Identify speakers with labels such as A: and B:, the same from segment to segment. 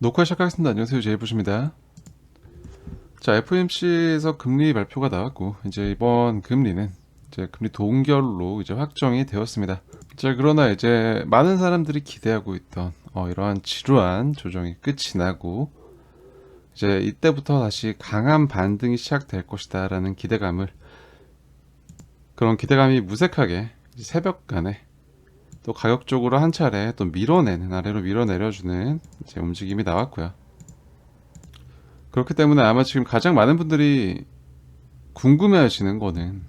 A: 녹화 시작하겠습니다. 안녕하세요. 제이부십니다. 자, FOMC에서 금리 발표가 나왔고, 이제 이번 금리는 이제 금리 동결로 이제 확정이 되었습니다. 자, 그러나 이제 많은 사람들이 기대하고 있던 이러한 지루한 조정이 끝이 나고, 이제 이때부터 다시 강한 반등이 시작될 것이다라는 그런 기대감이 무색하게 새벽간에 또 가격적으로 한 차례 또 아래로 밀어내려주는 이제 움직임이 나왔고요. 그렇기 때문에 아마 지금 가장 많은 분들이 궁금해하시는 거는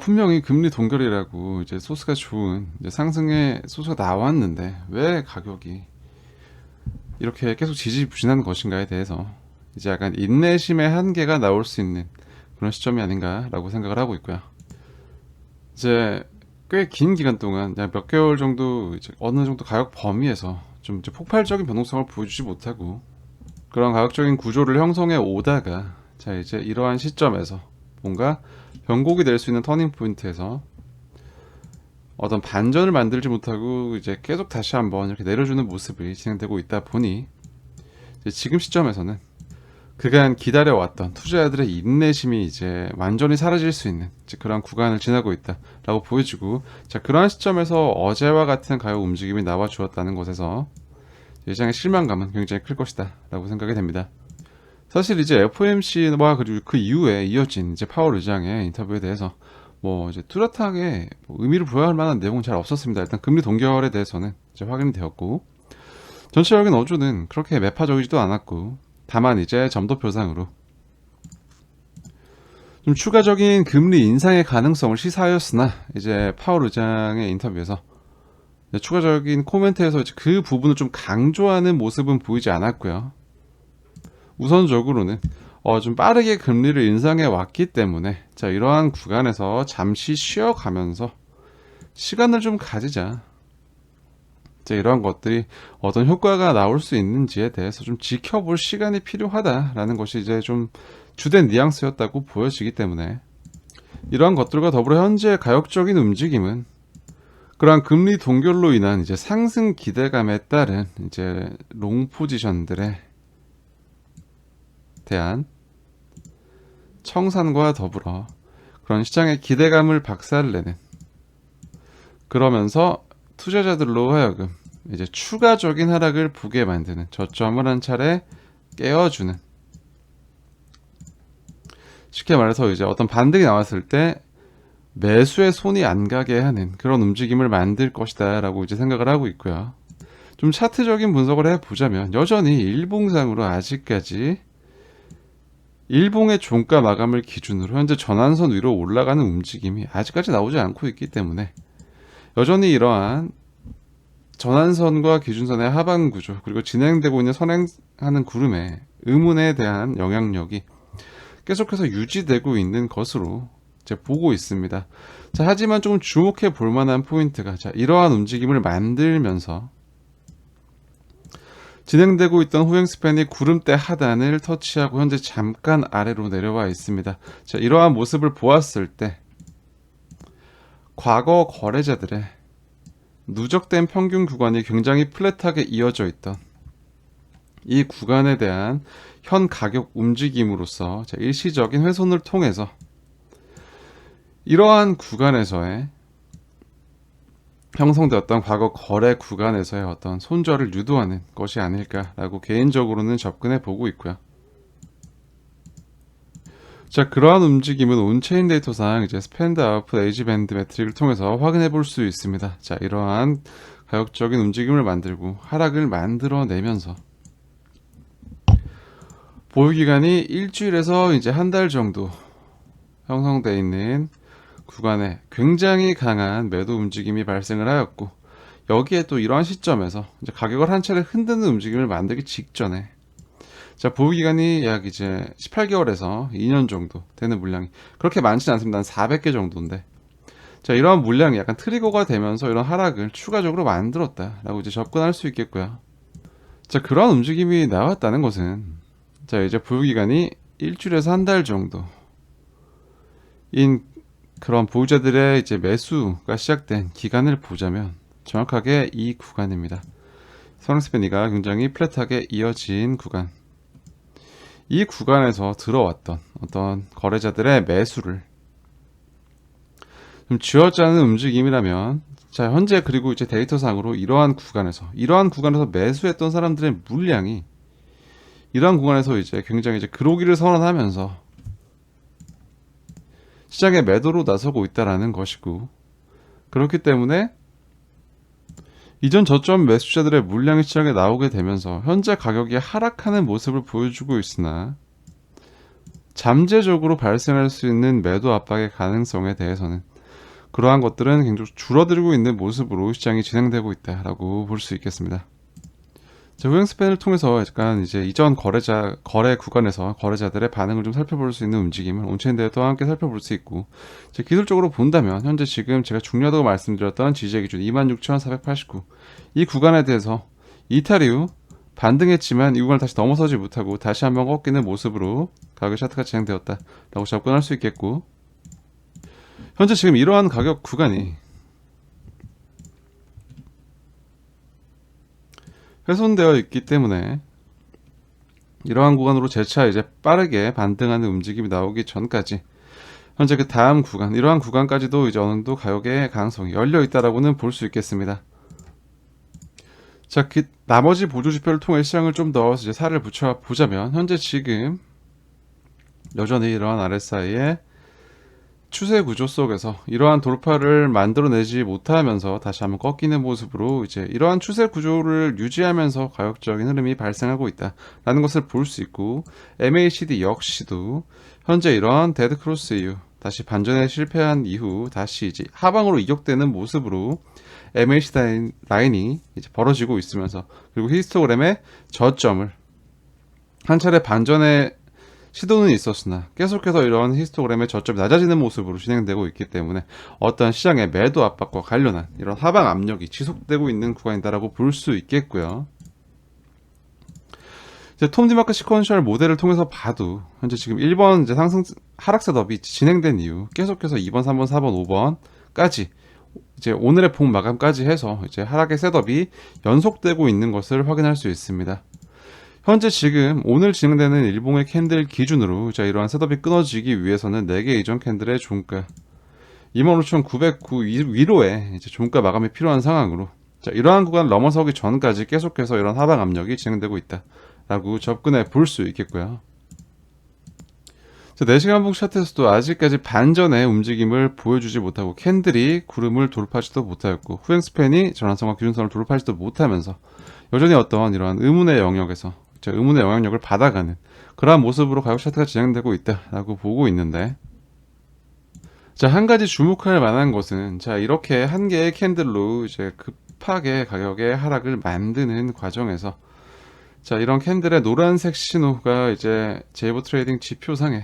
A: 분명히 금리 동결이라고 이제 소스가 좋은 이제 상승의 소스가 나왔는데 왜 가격이 이렇게 계속 지지부진한 것인가에 대해서 이제 약간 인내심의 한계가 나올 수 있는 그런 시점이 아닌가라고 생각을 하고 있고요. 이제 꽤 긴 기간 동안 몇 개월 정도 이제 어느 정도 가격 범위에서 좀 이제 폭발적인 변동성을 보여주지 못하고 그런 가격적인 구조를 형성해 오다가 자 이제 이러한 시점에서 뭔가 변곡이 될 수 있는 터닝 포인트에서 어떤 반전을 만들지 못하고 이제 계속 다시 한번 이렇게 내려주는 모습이 진행되고 있다 보니 이제 지금 시점에서는 그간 기다려왔던 투자자들의 인내심이 이제 완전히 사라질 수 있는 이제 그런 구간을 지나고 있다라고 보여지고 자 그러한 시점에서 어제와 같은 가격 움직임이 나와 주었다는 것에서 시장의 실망감은 굉장히 클 것이다 라고 생각이 됩니다. 사실 이제 FOMC와 그리고 그 이후에 이어진 이제 파월 의장의 인터뷰에 대해서 뭐 이제 뚜렷하게 의미를 부여할 만한 내용은 잘 없었습니다. 일단 금리 동결에 대해서는 이제 확인이 되었고 전체적인 어조는 그렇게 매파적이지도 않았고 다만 이제 점도표상으로 좀 추가적인 금리 인상의 가능성을 시사하였으나 이제 파월 의장의 인터뷰에서 추가적인 코멘트에서 그 부분을 좀 강조하는 모습은 보이지 않았고요. 우선적으로는 좀 빠르게 금리를 인상해 왔기 때문에 자 이러한 구간에서 잠시 쉬어가면서 시간을 좀 가지자. 자, 이러한 것들이 어떤 효과가 나올 수 있는지에 대해서 좀 지켜볼 시간이 필요하다라는 것이 이제 좀 주된 뉘앙스였다고 보여지기 때문에 이러한 것들과 더불어 현재 가격적인 움직임은 그러한 금리 동결로 인한 이제 상승 기대감에 따른 이제 롱 포지션들에 대한 청산과 더불어 그런 시장의 기대감을 박살내는 그러면서 투자자들로 하여금 이제 추가적인 하락을 보게 만드는 저점을 한 차례 깨워주는 쉽게 말해서 이제 어떤 반등이 나왔을 때 매수에 손이 안 가게 하는 그런 움직임을 만들 것이다 라고 이제 생각을 하고 있고요. 좀 차트적인 분석을 해보자면 여전히 일봉상으로 아직까지 일봉의 종가 마감을 기준으로 현재 전환선 위로 올라가는 움직임이 아직까지 나오지 않고 있기 때문에 여전히 이러한 전환선과 기준선의 하방 구조 그리고 진행되고 있는 선행하는 구름의 의문에 대한 영향력이 계속해서 유지되고 있는 것으로 이제 보고 있습니다. 자, 하지만 좀 주목해 볼 만한 포인트가 자, 이러한 움직임을 만들면서 진행되고 있던 후행 스팬이 구름대 하단을 터치하고 현재 잠깐 아래로 내려와 있습니다. 자, 이러한 모습을 보았을 때 과거 거래자들의 누적된 평균 구간이 굉장히 플랫하게 이어져 있던 이 구간에 대한 현 가격 움직임으로써 일시적인 훼손을 통해서 이러한 구간에서의 형성되었던 과거 거래 구간에서의 어떤 손절을 유도하는 것이 아닐까라고 개인적으로는 접근해 보고 있고요. 자, 그러한 움직임은 온체인 데이터상 이제 스펜드 아웃풋 에이지 밴드 매트릭을 통해서 확인해 볼 수 있습니다. 자, 이러한 가격적인 움직임을 만들고 하락을 만들어내면서 보유 기간이 일주일에서 이제 한 달 정도 형성되어 있는 구간에 굉장히 강한 매도 움직임이 발생을 하였고 여기에 또 이러한 시점에서 이제 가격을 한 차례 흔드는 움직임을 만들기 직전에 자 보유 기간이 약 이제 18개월에서 2년 정도 되는 물량이 그렇게 많지는 않습니다. 한 400개 정도인데 자 이러한 물량이 약간 트리거가 되면서 이런 하락을 추가적으로 만들었다라고 이제 접근할 수 있겠고요. 자 그러한 움직임이 나왔다는 것은 자 이제 보유 기간이 일주일에서 한 달 정도 인 그런 보유자들의 이제 매수가 시작된 기간을 보자면 정확하게 이 구간입니다. 선행스팬이가 굉장히 플랫하게 이어진 구간, 이 구간에서 들어왔던 어떤 거래자들의 매수를 좀 쥐어짜는 움직임이라면, 자 현재 그리고 이제 데이터상으로 이러한 구간에서 매수했던 사람들의 물량이 이러한 구간에서 이제 굉장히 이제 그로기를 선언하면서 시장에 매도로 나서고 있다라는 것이고, 그렇기 때문에 이전 저점 매수자들의 물량이 시장에 나오게 되면서 현재 가격이 하락하는 모습을 보여주고 있으나, 잠재적으로 발생할 수 있는 매도 압박의 가능성에 대해서는 그러한 것들은 굉장히 줄어들고 있는 모습으로 시장이 진행되고 있다라고 볼 수 있겠습니다. 자, 후행 스팬을 통해서 약간 이제 이전 거래 구간에서 거래자들의 반응을 좀 살펴볼 수 있는 움직임을 온체인 데이터와 함께 살펴볼 수 있고, 이제 기술적으로 본다면 현재 지금 제가 중요하다고 말씀드렸던 지지의 기준 26,489, 이 구간에 대해서 이탈 이후 반등했지만 이 구간을 다시 넘어서지 못하고 다시 한번 꺾이는 모습으로 가격 차트가 진행되었다라고 접근할 수 있겠고, 현재 지금 이러한 가격 구간이 훼손되어 있기 때문에 이러한 구간으로 재차 이제 빠르게 반등하는 움직임이 나오기 전까지 현재 그 다음 구간, 이러한 구간까지도 이제 어느 정도 가격의 가능성이 열려 있다라고는 볼 수 있겠습니다. 자, 그 나머지 보조 지표를 통해 시장을 좀 더 이제 살을 붙여 보자면, 현재 지금 여전히 이러한 RSI의 추세 구조 속에서 이러한 돌파를 만들어내지 못하면서 다시 한번 꺾이는 모습으로 이제 이러한 추세 구조를 유지하면서 가격적인 흐름이 발생하고 있다라는 것을 볼 수 있고, MACD 역시도 현재 이러한 데드 크로스 이후 다시 반전에 실패한 이후 다시 이제 하방으로 이격되는 모습으로 MACD 라인이 이제 벌어지고 있으면서, 그리고 히스토그램의 저점을 한 차례 반전에 시도는 있었으나 계속해서 이런 히스토그램의 저점이 낮아지는 모습으로 진행되고 있기 때문에 어떤 시장의 매도 압박과 관련한 이런 하방 압력이 지속되고 있는 구간이다라고 볼 수 있겠고요. 이제 톰디마크 시퀀셜 모델을 통해서 봐도 현재 지금 1번 이제 상승 하락 셋업이 진행된 이후 계속해서 2번, 3번, 4번, 5번까지 이제 오늘의 봉 마감까지 해서 이제 하락의 셋업이 연속되고 있는 것을 확인할 수 있습니다. 현재 지금 오늘 진행되는 일봉의 캔들 기준으로 자 이러한 셋업이 끊어지기 위해서는 4개 이전 캔들의 종가 25,909 위로의 이제 종가 마감이 필요한 상황으로, 자 이러한 구간을 넘어서기 전까지 계속해서 이런 하방 압력이 진행되고 있다라고 접근해 볼 수 있겠고요. 자, 4시간 봉 차트에서도 아직까지 반전의 움직임을 보여주지 못하고 캔들이 구름을 돌파하지도 못하였고, 후행 스팬이 전환선과 기준선을 돌파하지도 못하면서 여전히 어떤 이러한 의문의 영역에서 의문의 영향력을 받아가는 그러한 모습으로 가격 차트가 진행되고 있다라고 보고 있는데, 자, 한 가지 주목할 만한 것은 자 이렇게 한 개의 캔들로 이제 급하게 가격의 하락을 만드는 과정에서 자 이런 캔들의 노란색 신호가 이제 제이버 트레이딩 지표상에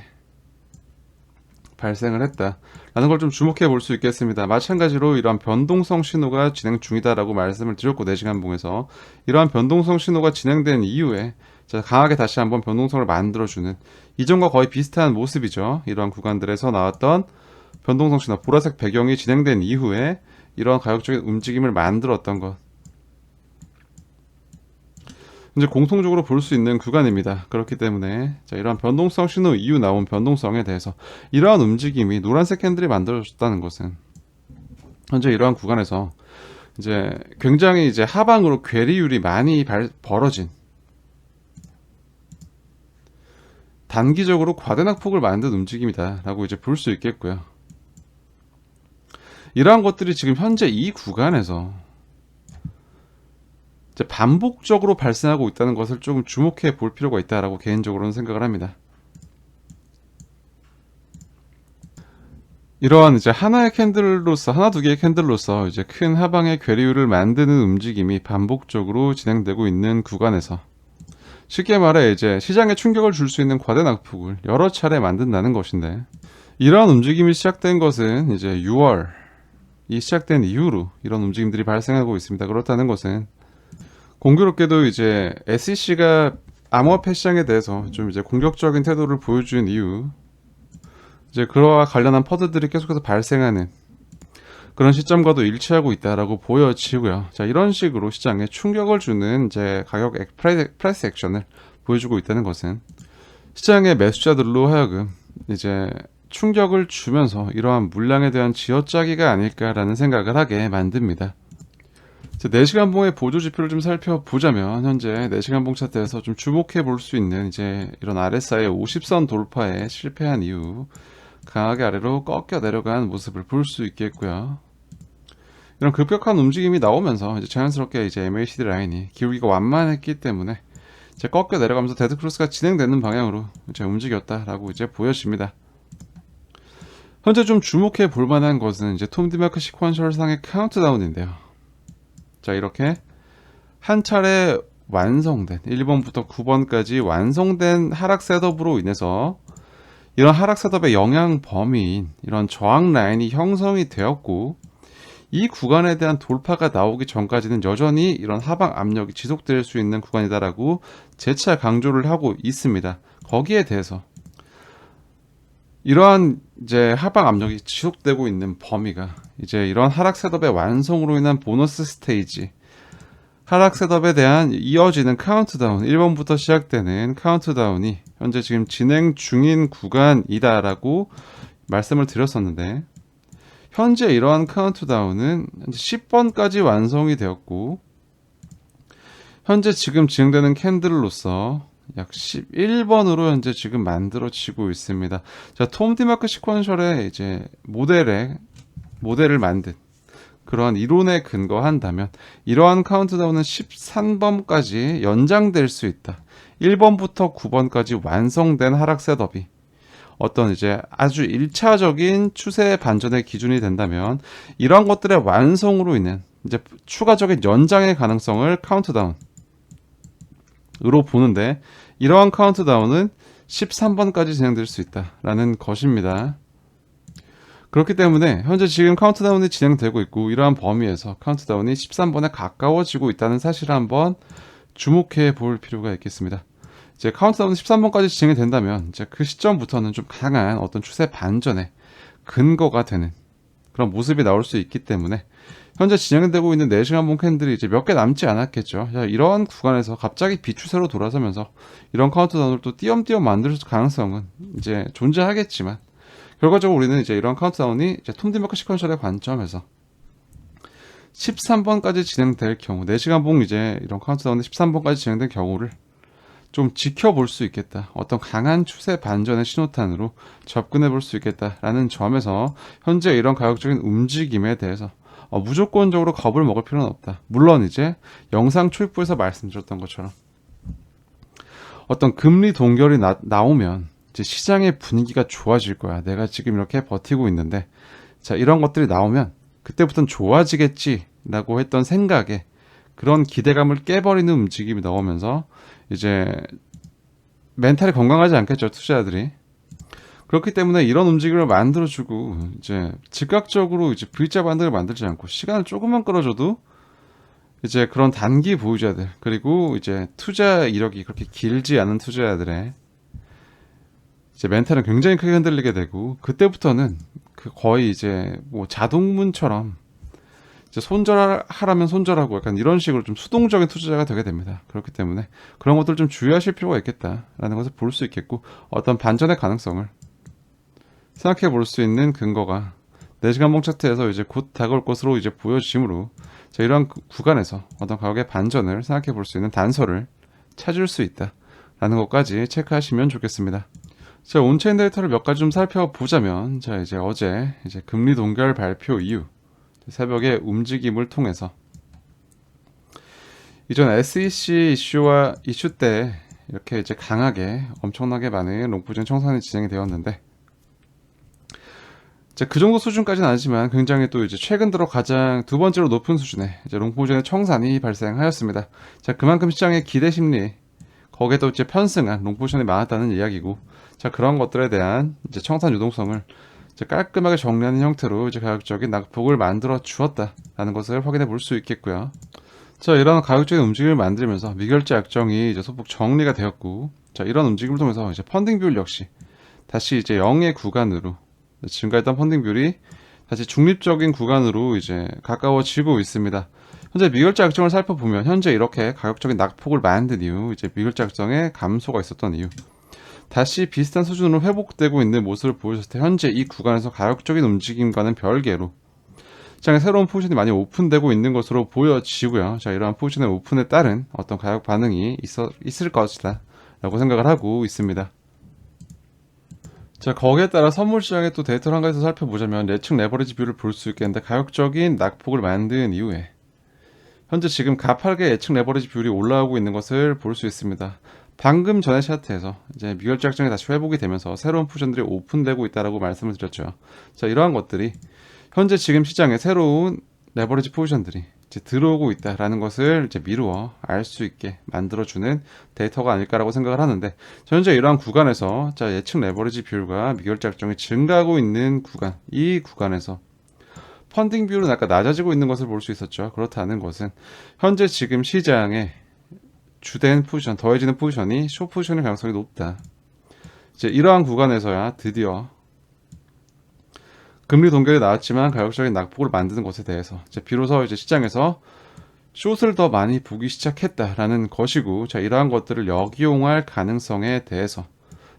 A: 발생을 했다라는 걸 좀 주목해 볼 수 있겠습니다. 마찬가지로 이러한 변동성 신호가 진행 중이다라고 말씀을 드렸고, 4시간 봉에서 이러한 변동성 신호가 진행된 이후에 자 강하게 다시 한번 변동성을 만들어주는 이전과 거의 비슷한 모습이죠. 이러한 구간들에서 나왔던 변동성 신호, 보라색 배경이 진행된 이후에 이러한 가격적인 움직임을 만들었던 것, 이제 공통적으로 볼 수 있는 구간입니다. 그렇기 때문에 자 이러한 변동성 신호 이후 나온 변동성에 대해서 이러한 움직임이 노란색 캔들이 만들어졌다는 것은 현재 이러한 구간에서 이제 굉장히 이제 하방으로 괴리율이 많이 벌어진, 단기적으로 과대낙폭을 만든 움직임이다라고 이제 볼 수 있겠고요. 이러한 것들이 지금 현재 이 구간에서 이제 반복적으로 발생하고 있다는 것을 조금 주목해 볼 필요가 있다라고 개인적으로는 생각을 합니다. 이러한 이제 하나의 캔들로서, 하나 두 개의 캔들로서 이제 큰 하방의 괴리율을 만드는 움직임이 반복적으로 진행되고 있는 구간에서 쉽게 말해 이제 시장에 충격을 줄 수 있는 과대 낙폭을 여러 차례 만든다는 것인데, 이러한 움직임이 시작된 것은 이제 6월이 시작된 이후로 이런 움직임들이 발생하고 있습니다. 그렇다는 것은 공교롭게도 이제 SEC가 암호화폐 시장에 대해서 좀 이제 공격적인 태도를 보여준 이후 이제 그와 관련한 퍼드들이 계속해서 발생하는 그런 시점과도 일치하고 있다라고 보여지고요. 자, 이런 식으로 시장에 충격을 주는 이제 가격 프라이스 액션을 보여주고 있다는 것은 시장의 매수자들로 하여금 이제 충격을 주면서 이러한 물량에 대한 쥐어짜기가 아닐까라는 생각을 하게 만듭니다. 4시간 봉의 보조 지표를 좀 살펴보자면 현재 4시간 봉 차트에서 좀 주목해 볼 수 있는 이제 이런 RSI의 50선 돌파에 실패한 이후 강하게 아래로 꺾여 내려간 모습을 볼 수 있겠고요. 이런 급격한 움직임이 나오면서 이제 자연스럽게 이제 MACD 라인이 기울기가 완만했기 때문에 이제 꺾여 내려가면서 데드 크로스가 진행되는 방향으로 이제 움직였다라고 이제 보여집니다. 현재 좀 주목해 볼 만한 것은 이제 톰 디마크 시퀀셜 상의 카운트다운인데요. 자, 이렇게 한 차례 완성된 1번부터 9번까지 완성된 하락 셋업으로 인해서 이런 하락 셋업의 영향 범위인 이런 저항 라인이 형성이 되었고, 이 구간에 대한 돌파가 나오기 전까지는 여전히 이런 하방 압력이 지속될 수 있는 구간이다라고 재차 강조를 하고 있습니다. 거기에 대해서 이러한 이제 하방 압력이 지속되고 있는 범위가 이제 이런 하락 셋업의 완성으로 인한 보너스 스테이지, 하락 셋업에 대한 이어지는 카운트다운, 1번부터 시작되는 카운트다운이 현재 지금 진행 중인 구간이다라고 말씀을 드렸었는데, 현재 이러한 카운트다운은 10번까지 완성이 되었고, 현재 지금 진행되는 캔들로서 약 11번으로 현재 지금 만들어지고 있습니다. 자, 톰 디마크 시퀀셜의 이제 모델을 만든 그러한 이론에 근거한다면 이러한 카운트다운은 13번까지 연장될 수 있다. 1번부터 9번까지 완성된 하락 셋업이 어떤 이제 아주 1차적인 추세 반전의 기준이 된다면, 이러한 것들의 완성으로 인한 이제 추가적인 연장의 가능성을 카운트다운으로 보는데, 이러한 카운트다운은 13번까지 진행될 수 있다라는 것입니다. 그렇기 때문에 현재 지금 카운트다운이 진행되고 있고, 이러한 범위에서 카운트다운이 13번에 가까워지고 있다는 사실을 한번 주목해 볼 필요가 있겠습니다. 이제 카운트다운이 13번까지 진행이 된다면 이제 그 시점부터는 좀 강한 어떤 추세 반전의 근거가 되는 그런 모습이 나올 수 있기 때문에, 현재 진행되고 있는 4시간 봉 캔들이 이제 몇 개 남지 않았겠죠. 자, 이러한 구간에서 갑자기 비추세로 돌아서면서 이런 카운트다운을 또 띄엄띄엄 만들 가능성은 이제 존재하겠지만, 결과적으로 우리는 이제 이런 카운트다운이 이제 톰 디마크 시퀀셜의 관점에서 13번까지 진행될 경우, 4시간 봉 이제 이런 카운트다운이 13번까지 진행된 경우를 좀 지켜볼 수 있겠다, 어떤 강한 추세 반전의 신호탄으로 접근해 볼 수 있겠다라는 점에서 현재 이런 가격적인 움직임에 대해서 무조건적으로 겁을 먹을 필요는 없다. 물론 이제 영상 초입부에서 말씀드렸던 것처럼 어떤 금리 동결이 나오면 이제 시장의 분위기가 좋아질 거야. 내가 지금 이렇게 버티고 있는데, 자, 이런 것들이 나오면 그때부터는 좋아지겠지라고 했던 생각에 그런 기대감을 깨버리는 움직임이 나오면서 이제 멘탈이 건강하지 않겠죠, 투자자들이. 그렇기 때문에 이런 움직임을 만들어주고 이제 즉각적으로 이제 V자 반등을 만들지 않고 시간을 조금만 끌어줘도 이제 그런 단기 보유자들, 그리고 이제 투자 이력이 그렇게 길지 않은 투자자들의 이제 멘탈은 굉장히 크게 흔들리게 되고, 그때부터는 거의 이제 뭐 자동문처럼 이제 손절하라면 손절하고 약간 이런 식으로 좀 수동적인 투자자가 되게 됩니다. 그렇기 때문에 그런 것들 좀 주의하실 필요가 있겠다라는 것을 볼 수 있겠고, 어떤 반전의 가능성을 생각해 볼 수 있는 근거가 4시간 봉 차트에서 이제 곧 다가올 것으로 이제 보여지므로, 자, 이러한 구간에서 어떤 가격의 반전을 생각해 볼 수 있는 단서를 찾을 수 있다라는 것까지 체크하시면 좋겠습니다. 자, 온체인 데이터를 몇 가지 좀 살펴보자면, 자, 이제 어제 이제 금리 동결 발표 이후 새벽에 움직임을 통해서 이전 SEC 이슈 때 이렇게 이제 강하게 엄청나게 많은 롱포지션 청산이 진행이 되었는데, 이제 그 정도 수준까지는 아니지만 굉장히 또 이제 최근 들어 가장 두 번째로 높은 수준의 이제 롱포지션의 청산이 발생하였습니다. 자, 그만큼 시장의 기대 심리, 거기에도 이제 편승한 롱포지션이 많았다는 이야기고, 자, 그런 것들에 대한 이제 청산 유동성을 이제 깔끔하게 정리하는 형태로 이제 가격적인 낙폭을 만들어 주었다라는 것을 확인해 볼 수 있겠고요. 자, 이런 가격적인 움직임을 만들면서 미결제 약정이 이제 소폭 정리가 되었고, 자, 이런 움직임을 통해서 이제 펀딩 비율 역시 다시 이제 0의 구간으로 증가했던 펀딩 비율이 다시 중립적인 구간으로 이제 가까워지고 있습니다. 현재 미결제 약정을 살펴보면 현재 이렇게 가격적인 낙폭을 만든 이유, 이제 미결제 약정에 감소가 있었던 이유, 다시 비슷한 수준으로 회복되고 있는 모습을 보여줬을 때 현재 이 구간에서 가격적인 움직임과는 별개로 시장에 새로운 포지션이 많이 오픈되고 있는 것으로 보여지고요. 자, 이러한 포지션의 오픈에 따른 어떤 가격 반응이 있을 것이다 라고 생각을 하고 있습니다. 자, 거기에 따라 선물 시장의 또 데이터를 한 가지 더 살펴보자면 예측 레버리지 뷰를 볼 수 있겠는데, 가격적인 낙폭을 만든 이후에 현재 지금 가파르게 예측 레버리지 뷰율이 올라오고 있는 것을 볼 수 있습니다. 방금 전에 차트에서 이제 미결제 약정이 다시 회복이 되면서 새로운 포지션들이 오픈되고 있다라고 말씀을 드렸죠. 자, 이러한 것들이 현재 지금 시장에 새로운 레버리지 포지션들이 이제 들어오고 있다라는 것을 이제 미루어 알 수 있게 만들어주는 데이터가 아닐까라고 생각을 하는데, 현재 이러한 구간에서 자, 예측 레버리지 비율과 미결제 약정이 증가하고 있는 구간, 이 구간에서 펀딩 비율은 아까 낮아지고 있는 것을 볼 수 있었죠. 그렇다는 것은 현재 지금 시장에 주된 포지션, 더해지는 포지션이 숏 포지션의 가능성이 높다. 이제 이러한 구간에서야 드디어 금리 동결이 나왔지만 가격적인 낙폭을 만드는 것에 대해서 이제 비로소 이제 시장에서 숏을 더 많이 보기 시작했다라는 것이고, 자, 이러한 것들을 역이용할 가능성에 대해서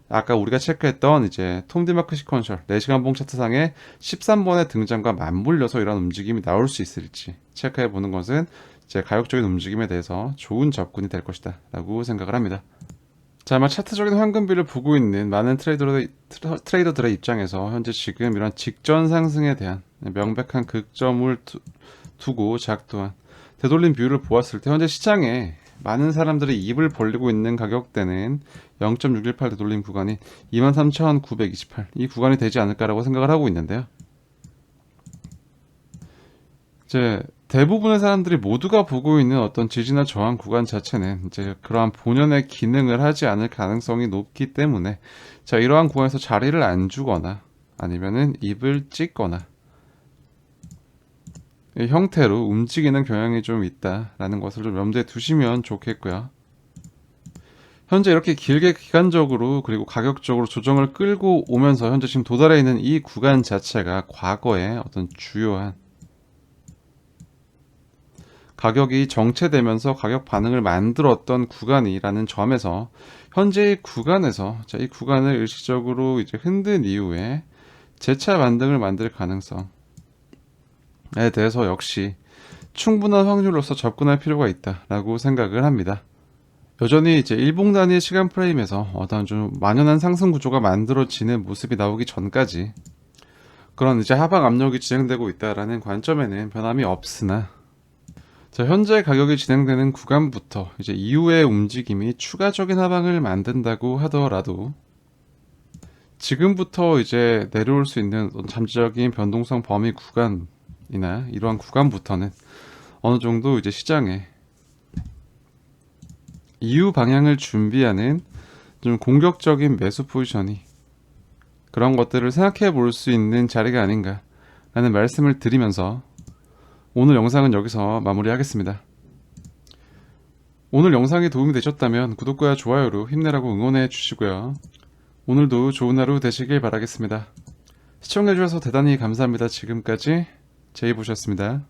A: 아까 우리가 체크했던 이제 톰 디마크 시퀀셜 4시간 봉 차트상에 13번의 등장과 맞물려서 이런 움직임이 나올 수 있을지 체크해 보는 것은 이제 가격적인 움직임에 대해서 좋은 접근이 될 것이다 라고 생각을 합니다. 자, 아마 차트적인 황금비를 보고 있는 많은 트레이더들의 입장에서 현재 지금 이런 직전 상승에 대한 명백한 극점을 두고 작동한 되돌림 뷰를 보았을 때 현재 시장에 많은 사람들이 입을 벌리고 있는 가격대는 0.618 되돌림 구간이 23,928, 이 구간이 되지 않을까라고 생각을 하고 있는데요. 이제 대부분의 사람들이 모두가 보고 있는 어떤 지지나 저항 구간 자체는 이제 그러한 본연의 기능을 하지 않을 가능성이 높기 때문에, 자, 이러한 구간에서 자리를 안 주거나 아니면은 입을 찍거나 이 형태로 움직이는 경향이 좀 있다라는 것을 좀 염두에 두시면 좋겠고요. 현재 이렇게 길게 기간적으로 그리고 가격적으로 조정을 끌고 오면서 현재 지금 도달해 있는 이 구간 자체가 과거의 어떤 주요한 가격이 정체되면서 가격 반응을 만들었던 구간이라는 점에서 현재 이 구간에서, 자, 이 구간을 일시적으로 이제 흔든 이후에 재차 반등을 만들 가능성에 대해서 역시 충분한 확률로서 접근할 필요가 있다라고 생각을 합니다. 여전히 이제 일봉 단위 시간 프레임에서 어떤 좀 만연한 상승 구조가 만들어지는 모습이 나오기 전까지 그런 이제 하방 압력이 진행되고 있다라는 관점에는 변함이 없으나, 자, 현재 가격이 진행되는 구간부터 이제 이후의 움직임이 추가적인 하방을 만든다고 하더라도 지금부터 이제 내려올 수 있는 잠재적인 변동성 범위 구간이나 이러한 구간부터는 어느 정도 이제 시장에 이후 방향을 준비하는 좀 공격적인 매수 포지션이 그런 것들을 생각해 볼 수 있는 자리가 아닌가 라는 말씀을 드리면서 오늘 영상은 여기서 마무리하겠습니다. 오늘 영상이 도움이 되셨다면 구독과 좋아요로 힘내라고 응원해 주시고요. 오늘도 좋은 하루 되시길 바라겠습니다. 시청해 주셔서 대단히 감사합니다. 지금까지 제이보셨습니다.